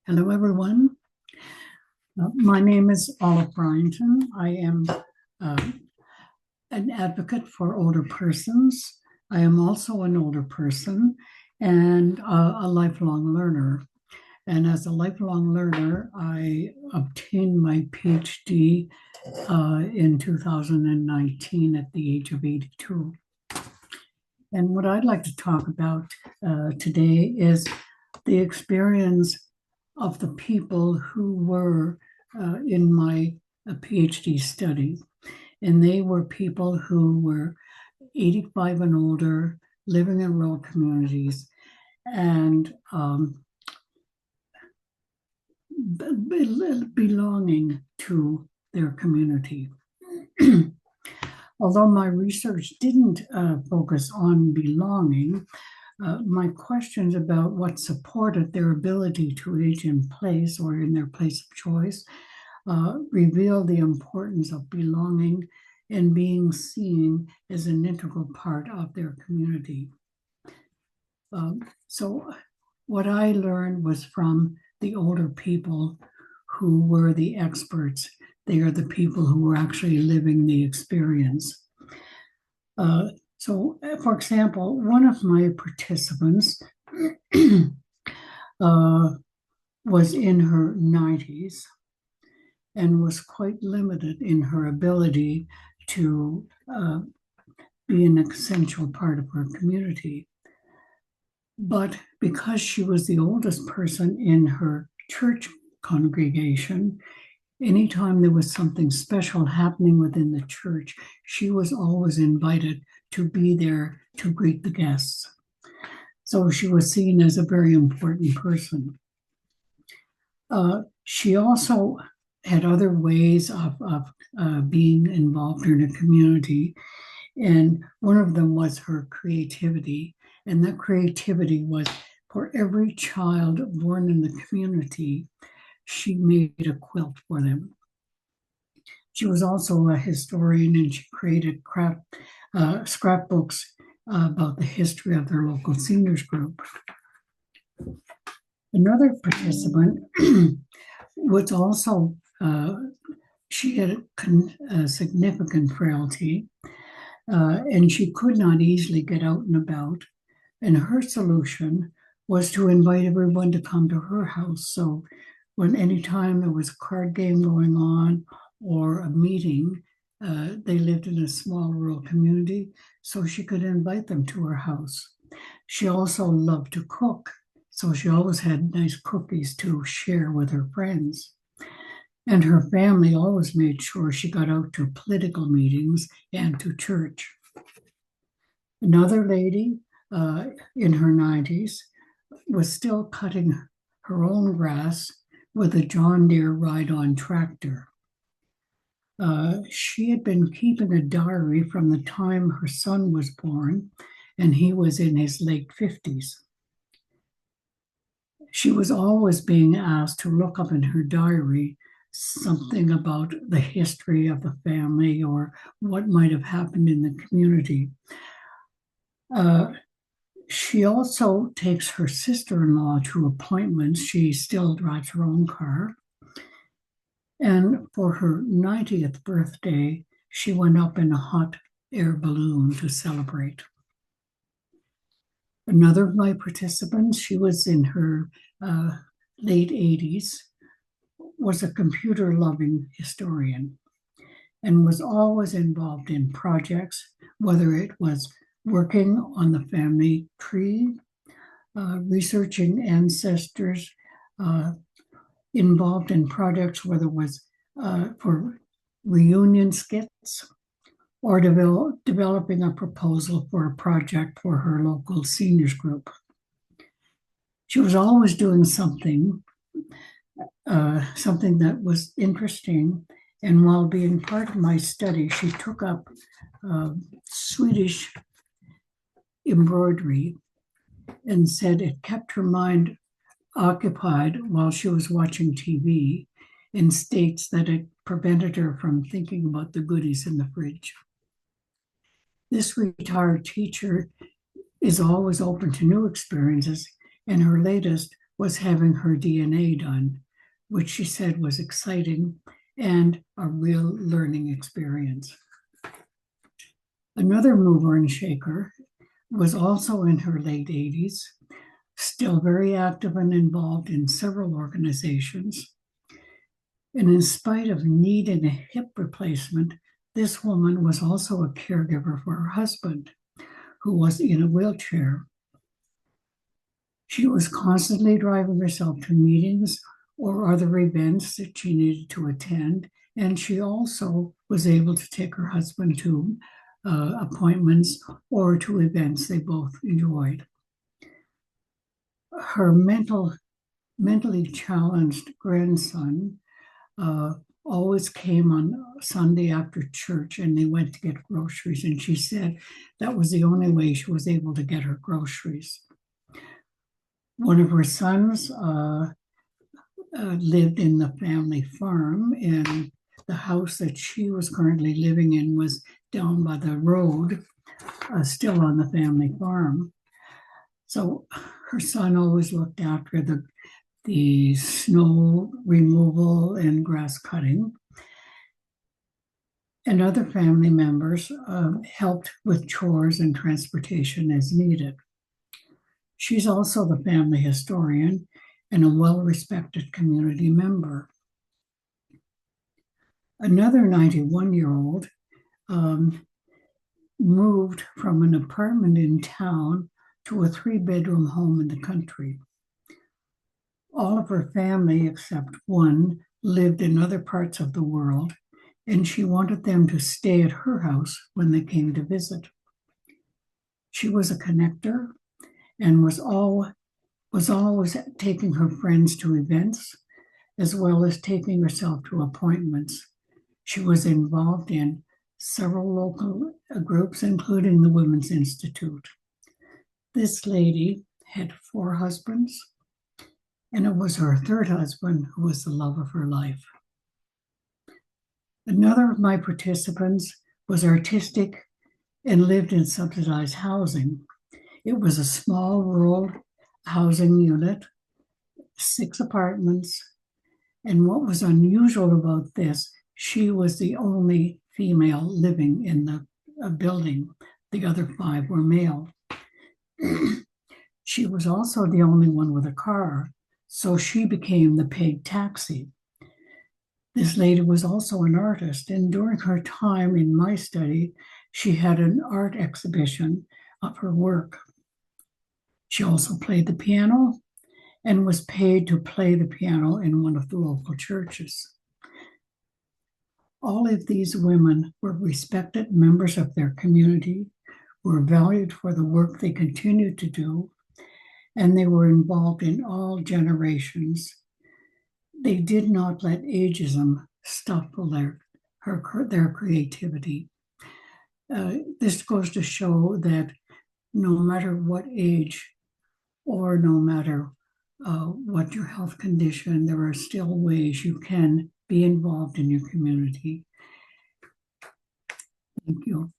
Hello, everyone. My name is Olive Bryanton. I am an advocate for older persons. I am also an older person and a lifelong learner. And as a lifelong learner, I obtained my PhD in 2019 at the age of 82. And what I'd like to talk about today is the experience of the people who were in my PhD study. And they were people who were 85 and older, living in rural communities, and belonging to their community. Although my research didn't focus on belonging, my questions about what supported their ability to age in place or in their place of choice reveal the importance of belonging and being seen as an integral part of their community. So what I learned was from the older people who were the experts. They are the people who were actually living the experience. So, for example, one of my participants was in her 90s and was quite limited in her ability to be an essential part of her community. But because she was the oldest person in her church congregation, anytime there was something special happening within the church, she was always invited to be there to greet the guests. So she was seen as a very important person. She also had other ways of being involved in a community. And one of them was her creativity. And that creativity was for every child born in the community, she made a quilt for them. She was also a historian, and she created scrapbooks about the history of their local seniors group. Another participant was also, she had a significant frailty, and she could not easily get out and about. And her solution was to invite everyone to come to her house. So when anytime there was a card game going on or a meeting, they lived in a small rural community, so she could invite them to her house. She also loved to cook, so she always had nice cookies to share with her friends. And her family always made sure she got out to political meetings and to church. Another lady in her 90s was still cutting her own grass with a John Deere ride-on tractor. She had been keeping a diary from the time her son was born, and he was in his late 50s. She was always being asked to look up in her diary something about the history of the family or what might have happened in the community. She also takes her sister-in-law to appointments. She still drives her own car. And for her 90th birthday, she went up in a hot air balloon to celebrate. Another of my participants, she was in her late 80s, was a computer-loving historian and was always involved in projects, whether it was working on the family tree, researching ancestors, involved in projects, whether it was for reunion skits or developing a proposal for a project for her local seniors group. She was always doing something that was interesting. And while being part of my study, she took up Swedish embroidery and said it kept her mind occupied while she was watching TV, and states that it prevented her from thinking about the goodies in the fridge. This retired teacher is always open to new experiences, and her latest was having her DNA done, which she said was exciting and a real learning experience. Another mover and shaker was also in her late 80s, still very active and involved in several organizations. And in spite of needing a hip replacement, this woman was also a caregiver for her husband, who was in a wheelchair. She was constantly driving herself to meetings or other events that she needed to attend, and she also was able to take her husband to appointments or to events they both enjoyed. Her mentally challenged grandson always came on Sunday after church, and they went to get groceries, and she said that was the only way she was able to get her groceries. One of her sons lived in the family farm, and the house that she was currently living in was down by the road, still on the family farm. So her son always looked after the snow removal and grass cutting. And other family members helped with chores and transportation as needed. She's also the family historian and a well-respected community member. Another 91-year-old moved from an apartment in town to a 3-bedroom home in the country. All of her family, except one, lived in other parts of the world, and she wanted them to stay at her house when they came to visit. She was a connector and was always taking her friends to events, as well as taking herself to appointments. She was involved in several local groups, including the Women's Institute. This lady had 4 husbands, and it was her 3rd husband who was the love of her life. Another of my participants was artistic and lived in subsidized housing. It was a small rural housing unit, 6 apartments, and what was unusual about this, she was the only female living in the building. The other 5 were male. She was also the only one with a car, so she became the paid taxi. This lady was also an artist, and during her time in my study, she had an art exhibition of her work. She also played the piano and was paid to play the piano in one of the local churches. All of these women were respected members of their community, were valued for the work they continued to do, and they were involved in all generations. They did not let ageism stifle their creativity. This goes to show that no matter what age or no matter what your health condition, there are still ways you can be involved in your community. Thank you.